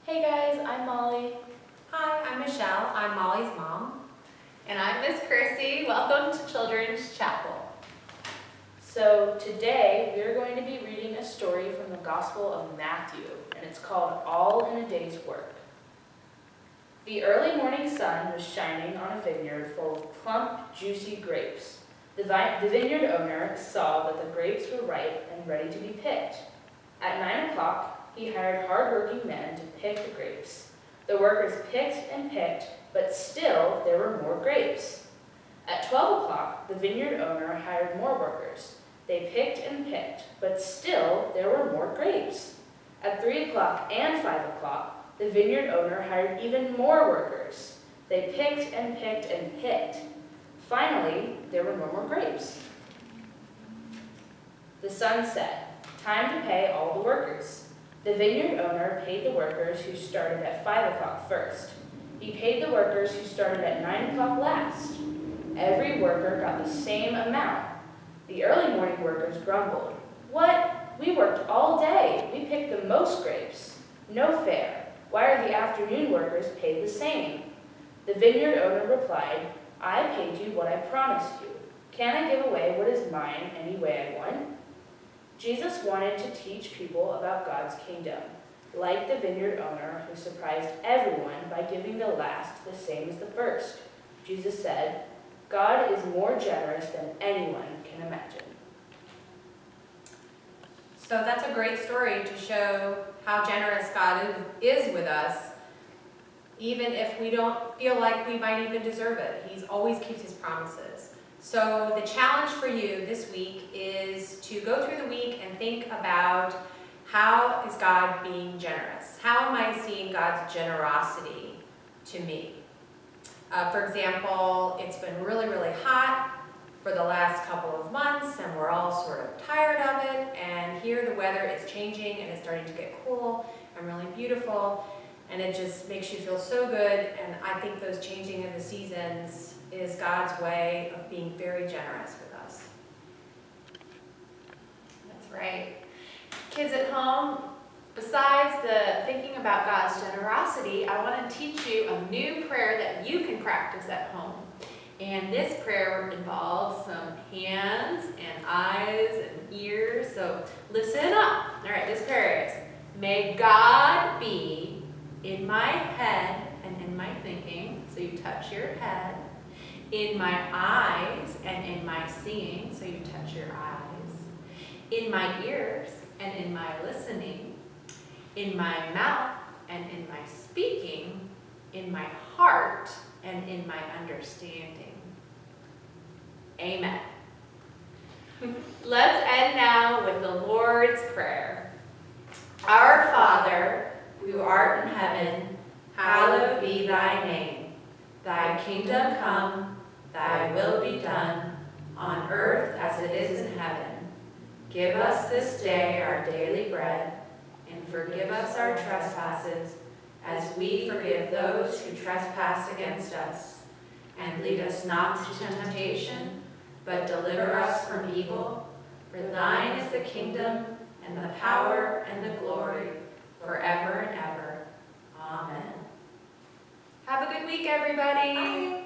Hey guys, I'm Molly. Hi, I'm Michelle. I'm Molly's mom. And I'm Miss Chrissy. Welcome to Children's Chapel. So today we're going to be reading a story from the Gospel of Matthew, and it's called All in a Day's Work. The early morning sun was shining on a vineyard full of plump, juicy grapes. The vineyard owner saw that the grapes were ripe and ready to be picked. At 9 o'clock, he hired hard-working men to pick the grapes. The workers picked and picked, but still there were more grapes. At 12 o'clock, the vineyard owner hired more workers. They picked and picked, but still there were more grapes. At 3 o'clock and 5 o'clock, the vineyard owner hired even more workers. They picked and picked and picked. Finally, there were no more grapes. The sun set. Time to pay all the workers. The vineyard owner paid the workers who started at 5 o'clock first. He paid the workers who started at 9 o'clock last. Every worker got the same amount. The early morning workers grumbled. "What? We worked all day. We picked the most grapes. No fair. Why are the afternoon workers paid the same?" The vineyard owner replied, "I paid you what I promised you. Can I give away what is mine any way I want?" Jesus wanted to teach people about God's kingdom, like the vineyard owner who surprised everyone by giving the last the same as the first. Jesus said, "God is more generous than anyone can imagine." So that's a great story to show how generous God is with us, even if we don't feel like we might even deserve it. He always keeps his promises. So the challenge for you this week is to go through the week and think about, how is God being generous? How am I seeing God's generosity to me? For example, it's been really, really hot for the last couple of months, and we're all sort of tired of it, and here the weather is changing and it's starting to get cool and really beautiful, and it just makes you feel so good. And I think those changing of the seasons is God's way of being very generous with us. That's right. Kids at home, besides the thinking about God's generosity, I want to teach you a new prayer that you can practice at home. And this prayer involves some hands and eyes and ears, so listen up. All right, this prayer is, "May God be in my head and in my thinking," so you touch your head, "in my eyes and in my seeing," so you touch your eyes, "in my ears and in my listening, in my mouth and in my speaking, in my heart and in my understanding." Amen. Let's end now with the Lord's Prayer. Our Father, who art in heaven, hallowed be thy name. Thy kingdom come, thy will be done, on earth as it is in heaven. Give us this day our daily bread, and forgive us our trespasses, as we forgive those who trespass against us. And lead us not to temptation, but deliver us from evil. For thine is the kingdom, and the power, and the glory, forever and ever. Amen. Have a good week, everybody. Bye.